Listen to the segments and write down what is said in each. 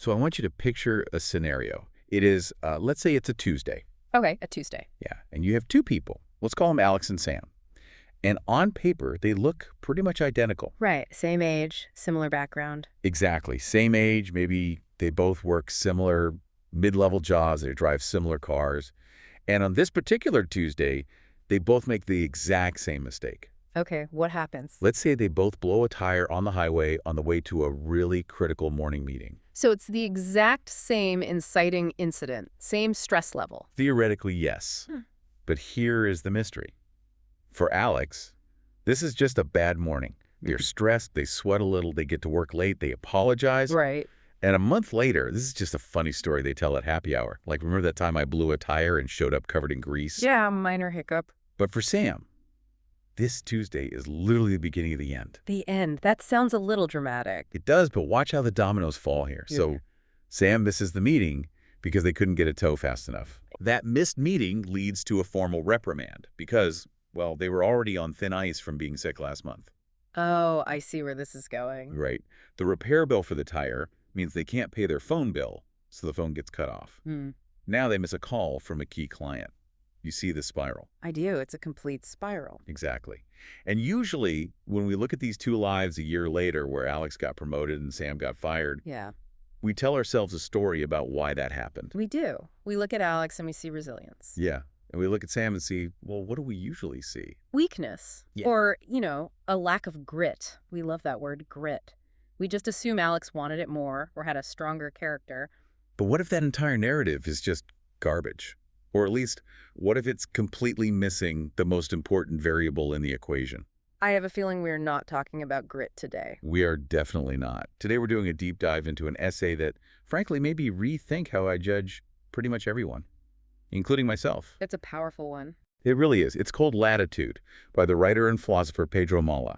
So I want you to picture a scenario. It is, let's say it's a Tuesday. Okay, a Tuesday. Yeah, and you have two people. Let's call them Alex and Sam. And on paper, they look pretty much identical. Right, same age, similar background. Exactly. Same age, maybe they both work similar mid-level jobs, they drive similar cars. And on this particular Tuesday, they both make the exact same mistake. Okay, what happens? Let's say they both blow a tire on the highway on the way to a really critical morning meeting. So it's the exact same inciting incident, same stress level. Theoretically, yes. But here is the mystery. For Alex, this is just a bad morning. They're stressed, they sweat a little, they get to work late, they apologize. Right. And a month later, this is just a funny story they tell at happy hour. Like, remember that time I blew a tire and showed up covered in grease? Yeah, minor hiccup. But for Sam, this Tuesday is literally the beginning of the end. The end. That sounds a little dramatic. It does, but watch how the dominoes fall here. Yeah. So Sam misses the meeting because they couldn't get a tow fast enough. That missed meeting leads to a formal reprimand because, well, they were already on thin ice from being sick last month. Oh, I see where this is going. Right. The repair bill for the tire means they can't pay their phone bill, so the phone gets cut off. Now they miss a call from a key client. You see the spiral. I do. It's a complete spiral. Exactly. And usually, when we look at these two lives a year later where Alex got promoted and Sam got fired, Yeah, we tell ourselves a story about why that happened. we do. We look at Alex and we see resilience. Yeah. And we look at Sam and see, well, what do we usually see? Weakness. Yeah. Or, a lack of grit. We love that word, grit. We just assume Alex wanted it more or had a stronger character. But what if that entire narrative is just garbage? Or at least, what if it's completely missing the most important variable in the equation? I have a feeling we're not talking about grit today. We are definitely not. Today we're doing a deep dive into an essay that, frankly, made me rethink how I judge pretty much everyone, including myself. It's a powerful one. It really is. It's called Latitude by the writer and philosopher Pedro Mala.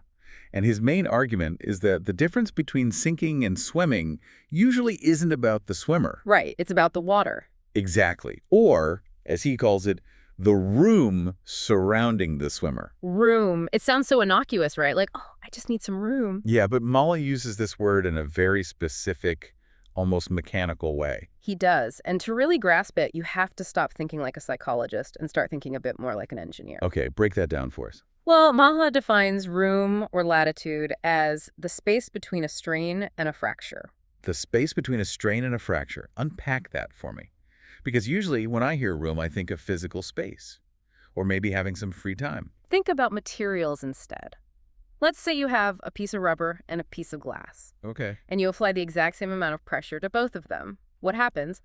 And his main argument is that the difference between sinking and swimming usually isn't about the swimmer. Right. It's about the water. Exactly. Or, as he calls it, the room surrounding the swimmer. Room. It sounds so innocuous, right? Like, oh, I just need some room. Yeah, but Mala uses this word in a very specific, almost mechanical way. He does. And to really grasp it, you have to stop thinking like a psychologist and start thinking a bit more like an engineer. Okay, break that down for us. Well, Maha defines room or latitude as the space between a strain and a fracture. The space between a strain and a fracture. Unpack that for me. Because usually when I hear room, I think of physical space. Or maybe having some free time. Think about materials instead. Let's say you have a piece of rubber and a piece of glass. Okay. And you apply the exact same amount of pressure to both of them. What happens?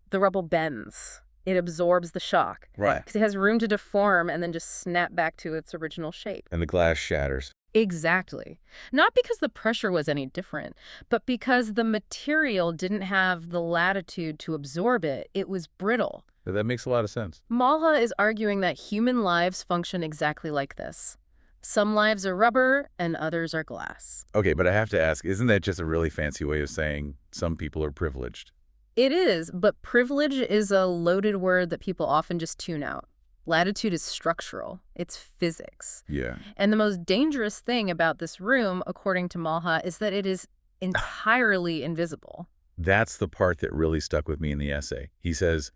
The rubber bends. It absorbs the shock. Right. Because it has room to deform and then just snap back to its original shape. And the glass shatters. Exactly. Not because the pressure was any different, but because the material didn't have the latitude to absorb it. It was brittle. That makes a lot of sense. Malha is arguing that human lives function exactly like this. Some lives are rubber and others are glass. Okay, but I have to ask, isn't that just a really fancy way of saying some people are privileged? It is, but privilege is a loaded word that people often just tune out. Latitude is structural. It's physics. Yeah. And the most dangerous thing about this room, according to Malha, is that it is entirely invisible. That's the part that really stuck with me in the essay. He says,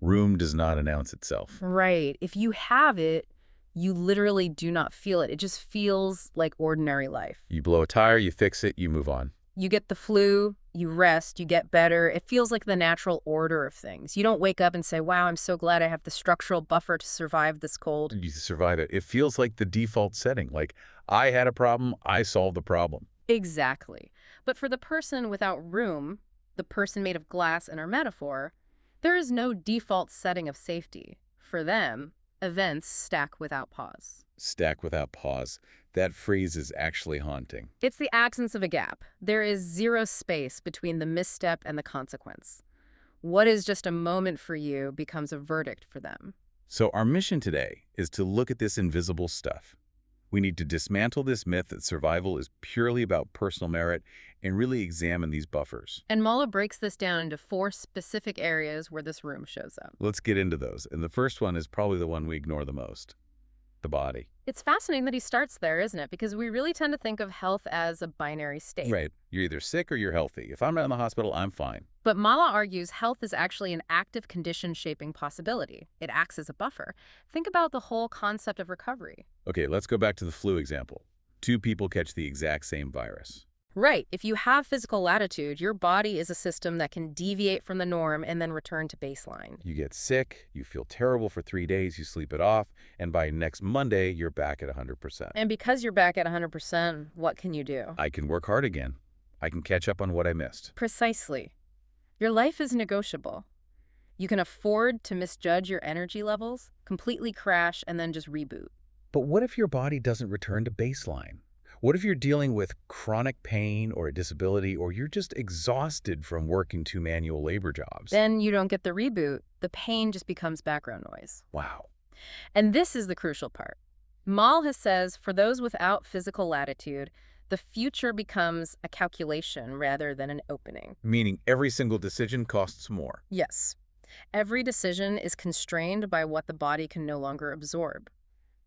room does not announce itself. Right. If you have it, you literally do not feel it. It just feels like ordinary life. You blow a tire, you fix it, you move on. You get the flu, you rest, you get better. It feels like the natural order of things. You don't wake up and say, wow, I'm so glad I have the structural buffer to survive this cold. You survive it. It feels like the default setting. Like, I had a problem, I solved the problem. Exactly. But for the person without room, the person made of glass in our metaphor, there is no default setting of safety. For them, events stack without pause. Stack without pause. That phrase is actually haunting. It's the absence of a gap. There is zero space between the misstep and the consequence. What is just a moment for you becomes a verdict for them. So our mission today is to look at this invisible stuff. We need to dismantle this myth that survival is purely about personal merit and really examine these buffers. And Mala breaks this down into 4 specific areas where this room shows up. Let's get into those. And the first one is probably the one we ignore the most. the body. It's fascinating that he starts there, isn't it? Because we really tend to think of health as a binary state. Right. You're either sick or you're healthy. If I'm not in the hospital, I'm fine. But Mala argues health is actually an active condition-shaping possibility. It acts as a buffer. Think about the whole concept of recovery. Okay, let's go back to the flu example. Two people catch the exact same virus. Right. If you have physical latitude, your body is a system that can deviate from the norm and then return to baseline. You get sick, you feel terrible for 3 days, you sleep it off, and by next Monday, you're back at 100%. And because you're back at 100%, what can you do? I can work hard again. I can catch up on what I missed. Precisely. Your life is negotiable. You can afford to misjudge your energy levels, completely crash, and then just reboot. But what if your body doesn't return to baseline? What if you're dealing with chronic pain or a disability, or you're just exhausted from working 2 manual labor jobs? Then you don't get the reboot. The pain just becomes background noise. Wow. And this is the crucial part. Mal says for those without physical latitude, the future becomes a calculation rather than an opening. Meaning every single decision costs more. Yes. Every decision is constrained by what the body can no longer absorb.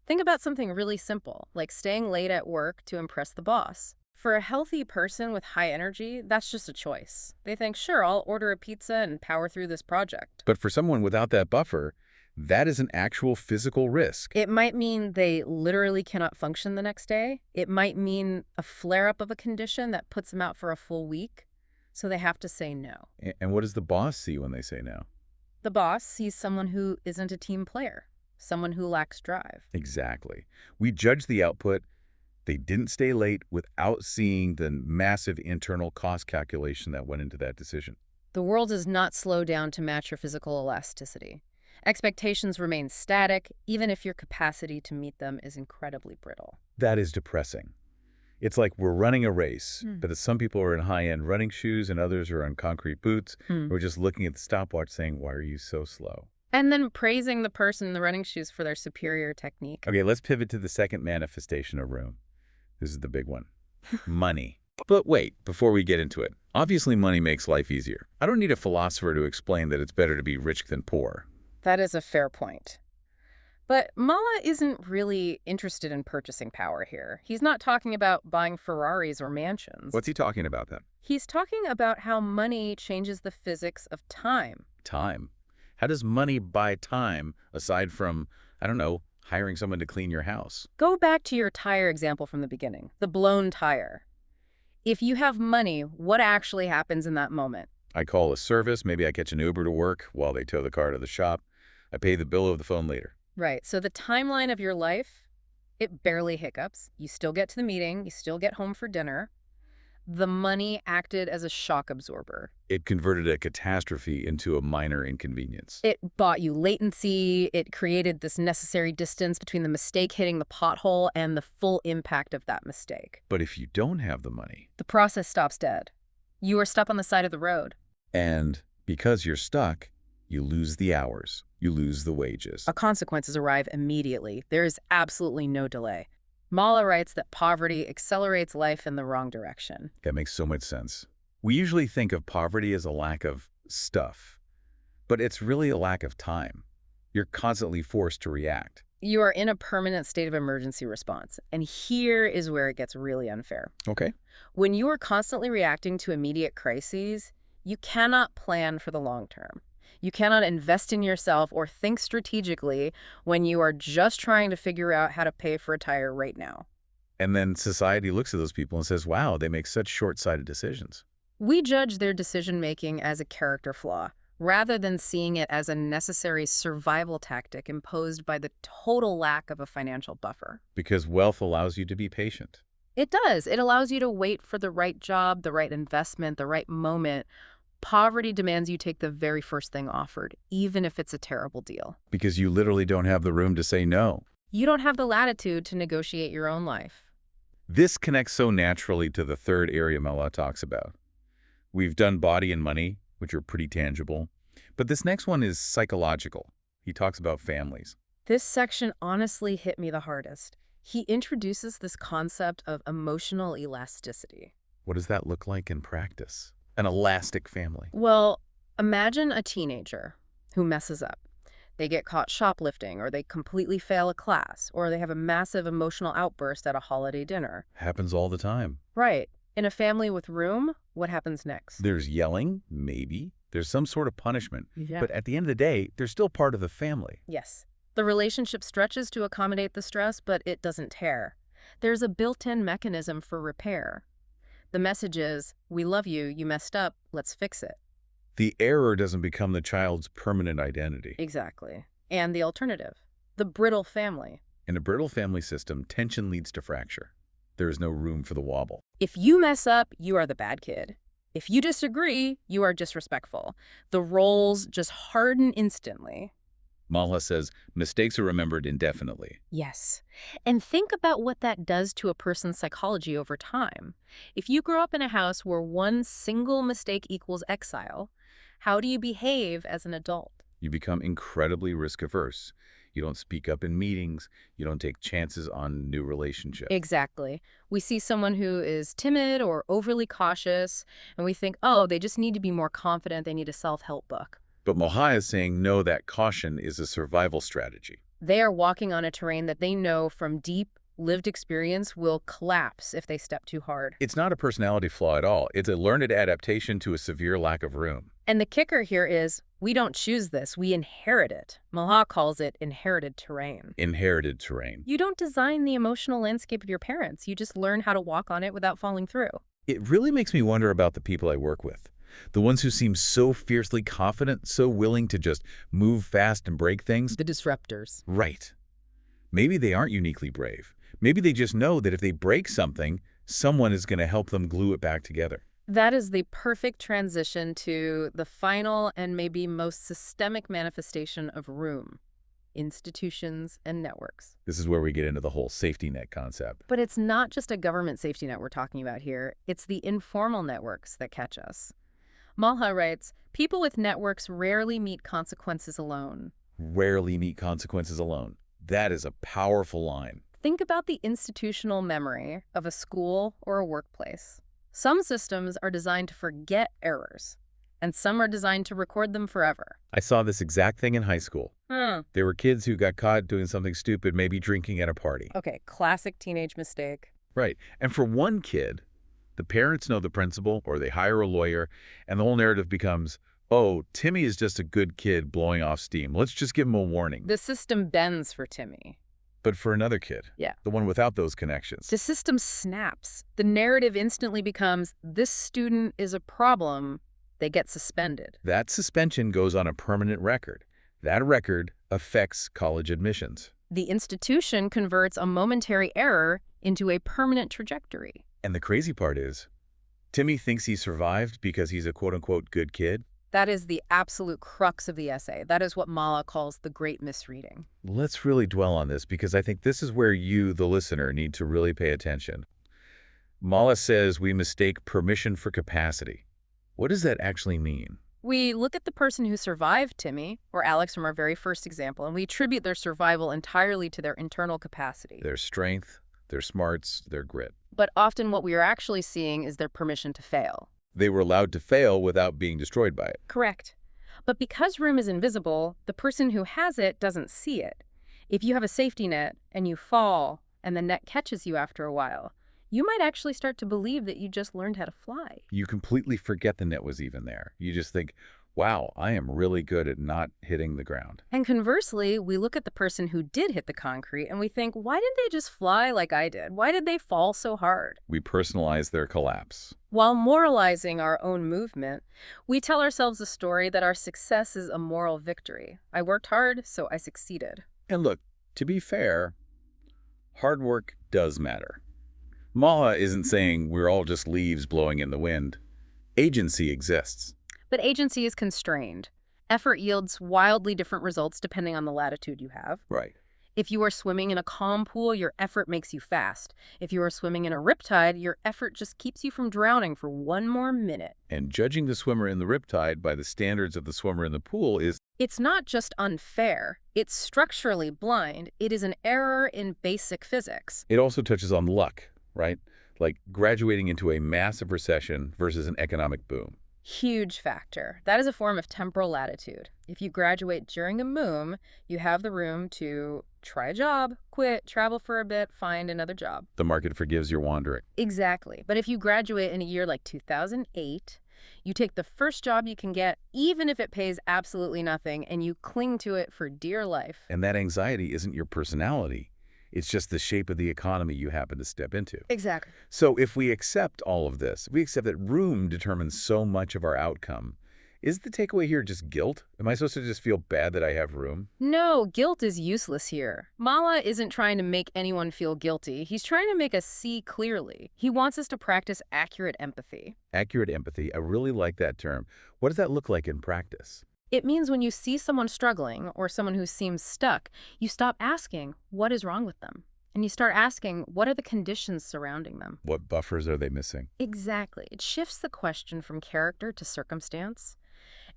Think about something really simple, like staying late at work to impress the boss. For a healthy person with high energy, that's just a choice. They think, sure, I'll order a pizza and power through this project. But for someone without that buffer, that is an actual physical risk. It might mean they literally cannot function the next day. It might mean a flare-up of a condition that puts them out for a full week, so they have to say no. And what does the boss see when they say no? The boss sees someone who isn't a team player, someone who lacks drive. Exactly. We judge the output. They didn't stay late without seeing the massive internal cost calculation that went into that decision. The world does not slow down to match your physical elasticity. Expectations remain static, even if your capacity to meet them is incredibly brittle. That is depressing. It's like we're running a race, but some people are in high-end running shoes and others are on concrete boots. We're just looking at the stopwatch saying, why are you so slow? And then praising the person in the running shoes for their superior technique. Okay, let's pivot to the second manifestation of room. This is the big one. Money. But wait, before we get into it, obviously money makes life easier. I don't need a philosopher to explain that it's better to be rich than poor. That is a fair point. But Mala isn't really interested in purchasing power here. He's not talking about buying Ferraris or mansions. What's he talking about then? He's talking about how money changes the physics of time. Time. How does money buy time aside from, I don't know, hiring someone to clean your house? Go back to your tire example from the beginning, the blown tire. If you have money, what actually happens in that moment? I call a service, maybe I catch an Uber to work while they tow the car to the shop. I pay the bill over the phone later. Right, so the timeline of your life, it barely hiccups. You still get to the meeting, you still get home for dinner. The money acted as a shock absorber. It converted a catastrophe into a minor inconvenience. It bought you latency, it created this necessary distance between the mistake hitting the pothole and the full impact of that mistake. But if you don't have the money, The process stops dead. You are stuck on the side of the road. and because you're stuck, you lose the hours, you lose the wages. Consequences arrive immediately. There is absolutely no delay. Mala writes that poverty accelerates life in the wrong direction. That makes so much sense. We usually think of poverty as a lack of stuff, but it's really a lack of time. You're constantly forced to react. You are in a permanent state of emergency response, and here is where it gets really unfair. Okay. When you are constantly reacting to immediate crises, you cannot plan for the long term. You cannot invest in yourself or think strategically when you are just trying to figure out how to pay for a tire right now. And then society looks at those people and says, wow, they make such short-sighted decisions. We judge their decision-making as a character flaw, rather than seeing it as a necessary survival tactic imposed by the total lack of a financial buffer. Because wealth allows you to be patient. It does. It allows you to wait for the right job, the right investment, the right moment. Poverty demands you take the very first thing offered, even if it's a terrible deal. Because you literally don't have the room to say no. You don't have the latitude to negotiate your own life. This connects so naturally to the third area Mala talks about. We've done body and money, which are pretty tangible. But this next one is psychological. He talks about families. This section honestly hit me the hardest. He introduces this concept of emotional elasticity. What does that look like in practice? An elastic family. Well, imagine a teenager who messes up. They get caught shoplifting, or they completely fail a class, or they have a massive emotional outburst at a holiday dinner. Happens all the time. Right. In a family with room, what happens next? There's yelling, maybe. There's some sort of punishment. Yeah. But at the end of the day, they're still part of the family. Yes. The relationship stretches to accommodate the stress, but it doesn't tear. There's a built-in mechanism for repair. The message is, we love you, you messed up, let's fix it. The error doesn't become the child's permanent identity. Exactly. And the alternative, the brittle family. In a brittle family system, tension leads to fracture. There is no room for the wobble. If you mess up, you are the bad kid. If you disagree, you are disrespectful. The roles just harden instantly. Malha says mistakes are remembered indefinitely. Yes. And think about what that does to a person's psychology over time. If you grow up in a house where one single mistake equals exile, how do you behave as an adult? You become incredibly risk-averse. You don't speak up in meetings. You don't take chances on new relationships. Exactly. We see someone who is timid or overly cautious, and we think, oh, they just need to be more confident. They need a self-help book. But Malha is saying, no, that caution is a survival strategy. They are walking on a terrain that they know from deep, lived experience will collapse if they step too hard. It's not a personality flaw at all. It's a learned adaptation to a severe lack of room. And the kicker here is, we don't choose this, we inherit it. Malha calls it inherited terrain. Inherited terrain. You don't design the emotional landscape of your parents. You just learn how to walk on it without falling through. It really makes me wonder about the people I work with. The ones who seem so fiercely confident, so willing to just move fast and break things. The disruptors. Right. Maybe they aren't uniquely brave. Maybe they just know that if they break something, someone is going to help them glue it back together. That is the perfect transition to the final and maybe most systemic manifestation of room: institutions and networks. This is where we get into the whole safety net concept. But it's not just a government safety net we're talking about here. It's the informal networks that catch us. Malha writes, people with networks rarely meet consequences alone. Rarely meet consequences alone. That is a powerful line. Think about the institutional memory of a school or a workplace. Some systems are designed to forget errors, and some are designed to record them forever. I saw this exact thing in high school. There were kids who got caught doing something stupid, maybe drinking at a party. Okay, classic teenage mistake. Right. And for one kid, the parents know the principal or they hire a lawyer, and the whole narrative becomes, oh, Timmy is just a good kid blowing off steam. Let's just give him a warning. The system bends for Timmy. But for another kid, the one without those connections, The system snaps. The narrative instantly becomes, this student is a problem. They get suspended. that suspension goes on a permanent record. That record affects college admissions. The institution converts a momentary error into a permanent trajectory. And the crazy part is, Timmy thinks he survived because he's a quote-unquote good kid. That is the absolute crux of the essay. That is what Malha calls the great misreading. Let's really dwell on this because I think this is where you, the listener, need to really pay attention. Malha says we mistake permission for capacity. What does that actually mean? We look at the person who survived Timmy, or Alex from our very first example, and we attribute their survival entirely to their internal capacity. Their strength, their smarts, their grit. But often what we are actually seeing is their permission to fail. They were allowed to fail without being destroyed by it. Correct. But because room is invisible, the person who has it doesn't see it. If you have a safety net and you fall and the net catches you after a while, you might actually start to believe that you just learned how to fly. You completely forget the net was even there. You just think, wow, I am really good at not hitting the ground. And conversely, we look at the person who did hit the concrete and we think, why didn't they just fly like I did? Why did they fall so hard? We personalize their collapse. While moralizing our own movement, we tell ourselves a story that our success is a moral victory. I worked hard, so I succeeded. And look, to be fair, hard work does matter. Malha isn't saying we're all just leaves blowing in the wind. Agency exists. But agency is constrained. Effort yields wildly different results depending on the latitude you have. Right. If you are swimming in a calm pool, your effort makes you fast. If you are swimming in a riptide, your effort just keeps you from drowning for one more minute. And judging the swimmer in the riptide by the standards of the swimmer in the pool is... It's not just unfair. It's structurally blind. It is an error in basic physics. It also touches on luck, right? Like graduating into a massive recession versus an economic boom. Huge factor. That is a form of temporal latitude. If you graduate during a moon, you have the room to try a job, quit, travel for a bit, find another job. The market forgives your wandering. Exactly. But if you graduate in a year like 2008, you take the first job you can get, even if it pays absolutely nothing, and you cling to it for dear life. And that anxiety isn't your personality. It's just the shape of the economy you happen to step into. Exactly. So if we accept all of this, if we accept that room determines so much of our outcome, is the takeaway here just guilt? Am I supposed to just feel bad that I have room? No, guilt is useless here. Mala isn't trying to make anyone feel guilty. He's trying to make us see clearly. He wants us to practice accurate empathy. Accurate empathy, I really like that term. What does that look like in practice? It means when you see someone struggling or someone who seems stuck, you stop asking, what is wrong with them? And you start asking, what are the conditions surrounding them? What buffers are they missing? Exactly. It shifts the question from character to circumstance.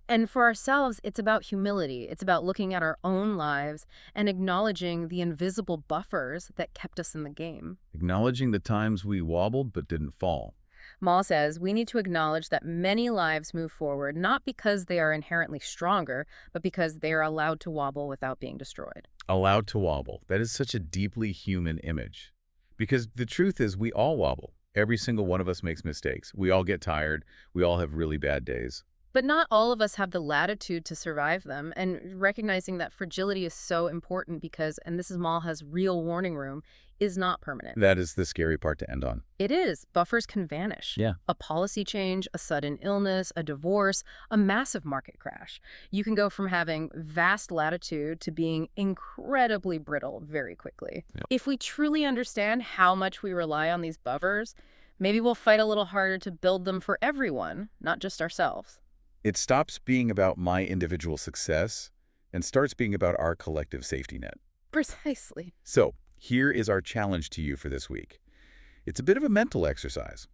And for ourselves, it's about humility. It's about looking at our own lives and acknowledging the invisible buffers that kept us in the game. Acknowledging the times we wobbled but didn't fall. Maul says we need to acknowledge that many lives move forward not because they are inherently stronger, but because they are allowed to wobble without being destroyed. Allowed to wobble. That is such a deeply human image. Because the truth is we all wobble. Every single one of us makes mistakes. We all get tired. We all have really bad days. But not all of us have the latitude to survive them, and recognizing that fragility is so important because, and this is Malha's real warning room, is not permanent. That is the scary part to end on. It is. Buffers can vanish. Yeah. A policy change, a sudden illness, a divorce, a massive market crash. You can go from having vast latitude to being incredibly brittle very quickly. Yep. If we truly understand how much we rely on these buffers, maybe we'll fight a little harder to build them for everyone, not just ourselves. It stops being about my individual success and starts being about our collective safety net. Precisely. So, here is our challenge to you for this week. It's a bit of a mental exercise.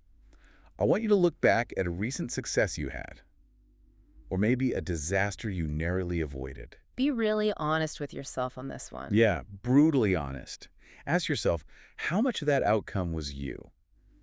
I want you to look back at a recent success you had, or maybe a disaster you narrowly avoided. Be really honest with yourself on this one. Yeah, brutally honest. Ask yourself, how much of that outcome was you,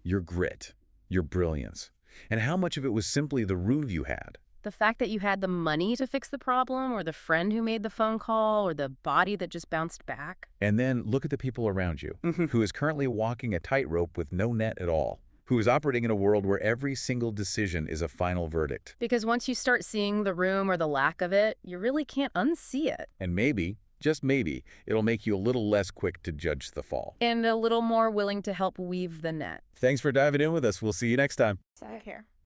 your grit, your brilliance, and how much of it was simply the room you had? The fact that you had the money to fix the problem, or the friend who made the phone call, or the body that just bounced back. And then look at the people around you, who is currently walking a tightrope with no net at all, who is operating in a world where every single decision is a final verdict. Because once you start seeing the room or the lack of it, you really can't unsee it. And maybe, just maybe, it'll make you a little less quick to judge the fall. And a little more willing to help weave the net. Thanks for diving in with us. We'll see you next time. Take care.